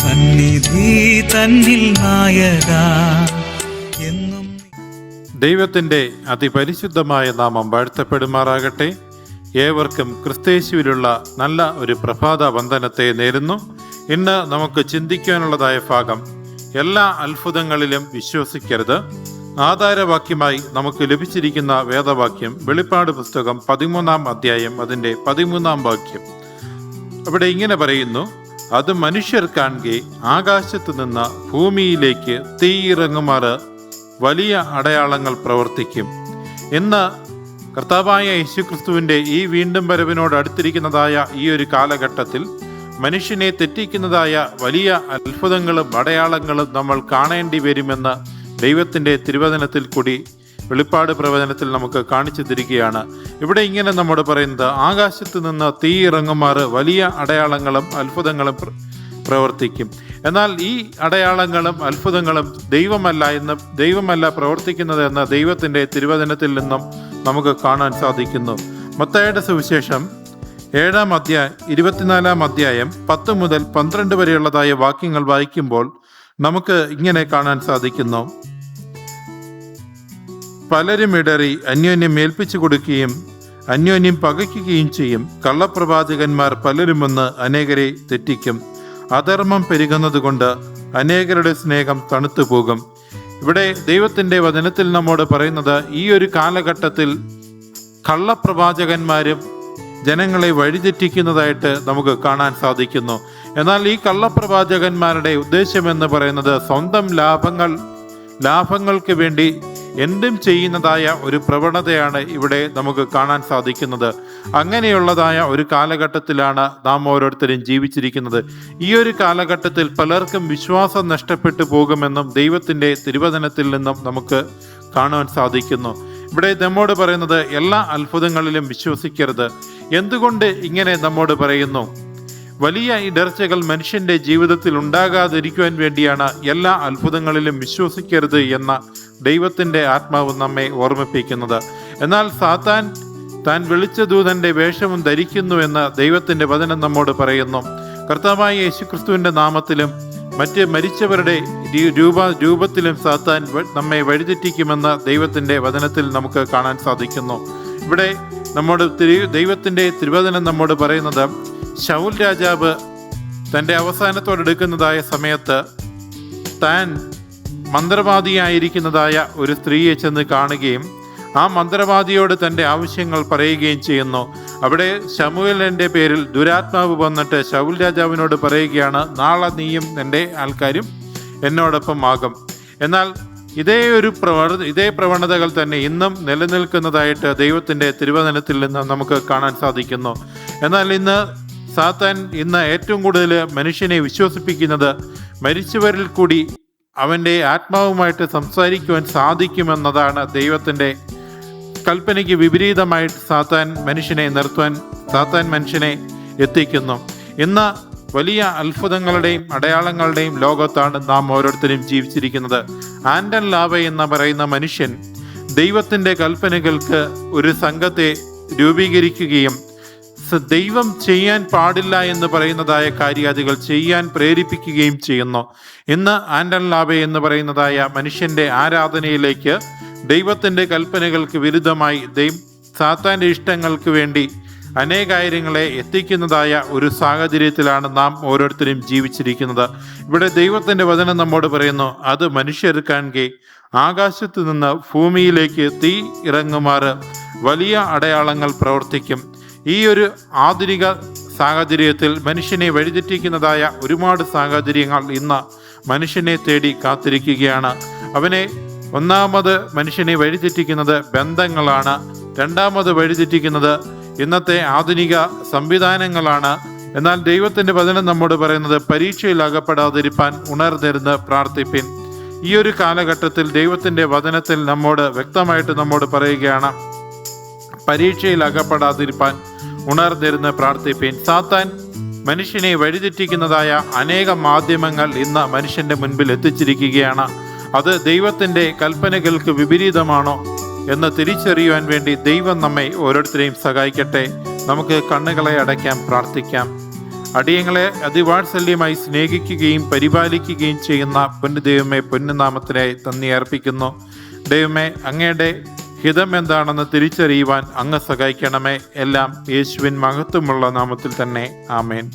സന്നിധി തന്നിൽ നായക എന്നും. ദൈവത്തിൻ്റെ അതിപരിശുദ്ധമായ നാമം വാഴ്ത്തപ്പെടുമാറാകട്ടെ. ഏവർക്കും ക്രിസ്തയേശുവിലുള്ള നല്ല ഒരു പ്രഭാത വന്ദനത്തെ നേരുന്നു. ഇന്ന് നമുക്ക് ചിന്തിക്കാനുള്ളതായ ഭാഗം, എല്ലാ അത്ഭുതങ്ങളിലും വിശ്വസിക്കരുത്. ആധാരവാക്യമായി നമുക്ക് ലഭിച്ചിരിക്കുന്ന വേദവാക്യം വെളിപ്പാട് പുസ്തകം 13-ാം അധ്യായം അതിൻ്റെ 13-ാം വാക്യം. അവിടെ ഇങ്ങനെ പറയുന്നു: അത് മനുഷ്യർ കാണുകെ ആകാശത്തു നിന്ന് ഭൂമിയിലേക്ക് തീ ഇറങ്ങുമാറ് വലിയ അടയാളങ്ങൾ പ്രവർത്തിക്കും. ഇന്ന് കർത്താവായ യേശുക്രിസ്തുവിൻ്റെ ഈ വീണ്ടും വരവിനോട് അടുത്തിരിക്കുന്നതായ ഈ ഒരു കാലഘട്ടത്തിൽ മനുഷ്യനെ തെറ്റിക്കുന്നതായ വലിയ അത്ഭുതങ്ങളും അടയാളങ്ങളും നമ്മൾ കാണേണ്ടി വരുമെന്ന് ദൈവത്തിൻ്റെ തിരുവചനത്തിൽ കൂടി വെളിപ്പാട് പ്രവചനത്തിൽ നമുക്ക് കാണിച്ചു തരികയാണ്. ഇവിടെ ഇങ്ങനെ നമ്മോട് പറയുന്നത്, ആകാശത്ത് നിന്ന് തീ ഇറങ്ങുമാറ് വലിയ അടയാളങ്ങളും അത്ഭുതങ്ങളും പ്രവർത്തിക്കും. എന്നാൽ ഈ അടയാളങ്ങളും അത്ഭുതങ്ങളും ദൈവമല്ല പ്രവർത്തിക്കുന്നത് എന്ന് ദൈവത്തിൻ്റെ തിരുവചനത്തിൽ നിന്നും നമുക്ക് കാണാൻ സാധിക്കുന്നു. മത്തായിയുടെ സുവിശേഷം 7-ാം അധ്യായം 24-ാം അധ്യായം 10 മുതൽ 12 വരെയുള്ളതായ വാക്യങ്ങൾ വായിക്കുമ്പോൾ നമുക്ക് ഇങ്ങനെ കാണാൻ സാധിക്കുന്നു: പലരും ഇടറി അന്യോന്യം ഏൽപ്പിച്ചു കൊടുക്കുകയും അന്യോന്യം പകയ്ക്കുകയും ചെയ്യും. കള്ളപ്രവാചകന്മാർ പലരും വന്ന് അനേകരെ തെറ്റിക്കും. അധർമ്മം പെരുകുന്നത് കൊണ്ട് അനേകരുടെ സ്നേഹം തണുത്തു പോകും. ഇവിടെ ദൈവത്തിൻ്റെ വചനത്തിൽ നമ്മോട് പറയുന്നത്, ഈ ഒരു കാലഘട്ടത്തിൽ കള്ളപ്രവാചകന്മാരും ജനങ്ങളെ വഴിതെറ്റിക്കുന്നതായിട്ട് നമുക്ക് കാണാൻ സാധിക്കുന്നു. എന്നാൽ ഈ കള്ളപ്രവാചകന്മാരുടെ ഉദ്ദേശമെന്ന് പറയുന്നത് സ്വന്തം ലാഭങ്ങൾക്ക് വേണ്ടി എന്തും ചെയ്യുന്നതായ ഒരു പ്രവണതയാണ് ഇവിടെ നമുക്ക് കാണാൻ സാധിക്കുന്നത്. അങ്ങനെയുള്ളതായ ഒരു കാലഘട്ടത്തിലാണ് നാം ഓരോരുത്തരും ജീവിച്ചിരിക്കുന്നത്. ഈ ഒരു കാലഘട്ടത്തിൽ പലർക്കും വിശ്വാസം നഷ്ടപ്പെട്ടു പോകുമെന്നും ദൈവത്തിൻ്റെ തിരുവചനത്തിൽ നിന്നും നമുക്ക് കാണുവാൻ സാധിക്കുന്നു. ഇവിടെ നമ്മോട് പറയുന്നത്, എല്ലാ അത്ഭുതങ്ങളിലും വിശ്വസിക്കരുത്. എന്തുകൊണ്ട് ഇങ്ങനെ നമ്മോട് പറയുന്നു? വലിയ ഇടർച്ചകൾ മനുഷ്യന്റെ ജീവിതത്തിൽ ഉണ്ടാകാതിരിക്കുവാൻ വേണ്ടിയാണ് എല്ലാ അത്ഭുതങ്ങളിലും വിശ്വസിക്കരുത് എന്ന ദൈവത്തിൻ്റെ ആത്മാവ് നമ്മെ ഓർമ്മിപ്പിക്കുന്നത്. എന്നാൽ സാത്താൻ താൻ വിളിച്ച ദൂതന്റെ വേഷവും ധരിക്കുന്നു എന്ന് ദൈവത്തിൻ്റെ വചനം നമ്മോട് പറയുന്നു. കർത്താവായ യേശുക്രിസ്തുവിൻ്റെ നാമത്തിലും മറ്റ് മരിച്ചവരുടെ രൂപത്തിലും സാത്താൻ നമ്മെ വഴിതെറ്റിക്കുമെന്ന് ദൈവത്തിൻ്റെ വചനത്തിൽ നമുക്ക് കാണാൻ സാധിക്കുന്നു. ഇവിടെ ദൈവത്തിൻ്റെ തിരുവചനം നമ്മോട് പറയുന്നത്, ശൗൽ രാജാവ് തൻ്റെ അവസാനത്തോടെടുക്കുന്നതായ സമയത്ത് താൻ മന്ത്രവാദിയായിരിക്കുന്നതായ ഒരു സ്ത്രീയെ ചെന്ന് കാണുകയും ആ മന്ത്രവാദിയോട് തൻ്റെ ആവശ്യങ്ങൾ പറയുകയും ചെയ്യുന്നു. അവിടെ ശമൂവേലിൻ്റെ പേരിൽ ദുരാത്മാവ് വന്നിട്ട് ശൗൽ രാജാവിനോട് പറയുകയാണ്, നാളെ നീയും എൻ്റെ ആൾക്കാരും എന്നോടൊപ്പം ആകും. എന്നാൽ ഇതേ പ്രവണതകൾ തന്നെ ഇന്നും നിലനിൽക്കുന്നതായിട്ട് ദൈവത്തിൻ്റെ തിരുവചനത്തിൽ നിന്ന് നമുക്ക് കാണാൻ സാധിക്കുന്നു. എന്നാൽ സാത്താൻ ഏറ്റവും കൂടുതൽ മനുഷ്യനെ വിശ്വസിപ്പിക്കുന്നത് മരിച്ചവരിൽ കൂടി അവൻ്റെ ആത്മാവുമായിട്ട് സംസാരിക്കുവാൻ സാധിക്കുമെന്നതാണ്. ദൈവത്തിൻ്റെ കൽപ്പനയ്ക്ക് വിപരീതമായിട്ട് സാത്താൻ മനുഷ്യനെ എത്തിക്കുന്നു. ഇന്ന് വലിയ അത്ഭുതങ്ങളുടെയും അടയാളങ്ങളുടെയും ലോകത്താണ് നാം ഓരോരുത്തരും ജീവിച്ചിരിക്കുന്നത്. ആൻഡൻ ലാവെ എന്ന് പറയുന്ന മനുഷ്യൻ ദൈവത്തിൻ്റെ കൽപ്പനകൾക്ക് ഒരു സംഘത്തെ രൂപീകരിക്കുകയും ദൈവം ചെയ്യാൻ പാടില്ല എന്ന് പറയുന്നതായ കാര്യാദികൾ ചെയ്യാൻ പ്രേരിപ്പിക്കുകയും ചെയ്യുന്നു. ഇന്ന് ആൻഡൻ ലാവെ എന്ന് പറയുന്നതായ മനുഷ്യന്റെ ആരാധനയിലേക്ക് ദൈവത്തിൻ്റെ കൽപ്പനകൾക്ക് വിരുദ്ധമായി സാത്താൻ്റെ ഇഷ്ടങ്ങൾക്ക് വേണ്ടി അനേകായിരങ്ങളെ എത്തിക്കുന്നതായ ഒരു സാഹചര്യത്തിലാണ് നാം ഓരോരുത്തരും ജീവിച്ചിരിക്കുന്നത്. ഇവിടെ ദൈവത്തിൻ്റെ വചനം നമ്മോട് പറയുന്നു, അത് മനുഷ്യർ കാണുകെ ആകാശത്തു നിന്ന് ഭൂമിയിലേക്ക് തീ ഇറങ്ങുമാറ് വലിയ അടയാളങ്ങൾ പ്രവർത്തിക്കും. ഈ ഒരു ആധുനിക സാഹചര്യത്തിൽ മനുഷ്യനെ വഴിതെറ്റിക്കുന്നതായ ഒരുപാട് സാഹചര്യങ്ങൾ ഇന്ന് മനുഷ്യനെ തേടി കാത്തിരിക്കുകയാണ്. ഒന്നാമത് മനുഷ്യനെ വഴിതെറ്റിക്കുന്നത് ബന്ധങ്ങളാണ്. രണ്ടാമത് വഴിതെറ്റിക്കുന്നത് ഇന്നത്തെ ആധുനിക സംവിധാനങ്ങളാണ്. എന്നാൽ ദൈവത്തിൻ്റെ വചനം നമ്മോട് പറയുന്നത്, പരീക്ഷയിൽ അകപ്പെടാതിരിപ്പാൻ ഉണർന്നിരുന്ന് പ്രാർത്ഥിപ്പിൻ. ഈ ഒരു കാലഘട്ടത്തിൽ ദൈവത്തിൻ്റെ വചനത്തിൽ വ്യക്തമായിട്ട് നമ്മോട് പറയുകയാണ്, പരീക്ഷയിൽ അകപ്പെടാതിരിപ്പാൻ ഉണർന്നിരുന്ന് പ്രാർത്ഥിപ്പിൻ. സാത്താൻ മനുഷ്യനെ വഴിതെറ്റിക്കുന്നതായ അനേക മാധ്യമങ്ങൾ ഇന്ന് മനുഷ്യന്റെ മുൻപിൽ എത്തിച്ചിരിക്കുകയാണ്. അത് ദൈവത്തിൻ്റെ കൽപ്പനകൾക്ക് വിപരീതമാണോ എന്ന് തിരിച്ചറിയുവാൻ വേണ്ടി ദൈവം നമ്മെ ഓരോരുത്തരെയും സഹായിക്കട്ടെ. നമുക്ക് കണ്ണുകളെ അടയ്ക്കാം, പ്രാർത്ഥിക്കാം. അടിയങ്ങളെ അതിവാത്സല്യമായി സ്നേഹിക്കുകയും പരിപാലിക്കുകയും ചെയ്യുന്ന പൊന്നു ദൈവമേ, പൊന്നുനാമത്തിനായി നന്ദി അർപ്പിക്കുന്നു. ദൈവമേ, അങ്ങയുടെ ഹിതം എന്താണെന്ന് തിരിച്ചറിയുവാൻ അങ്ങ് സഹായിക്കണമേ. എല്ലാം യേശുവിൻ മഹത്വമുള്ള നാമത്തിൽ തന്നെ. ആമേൻ.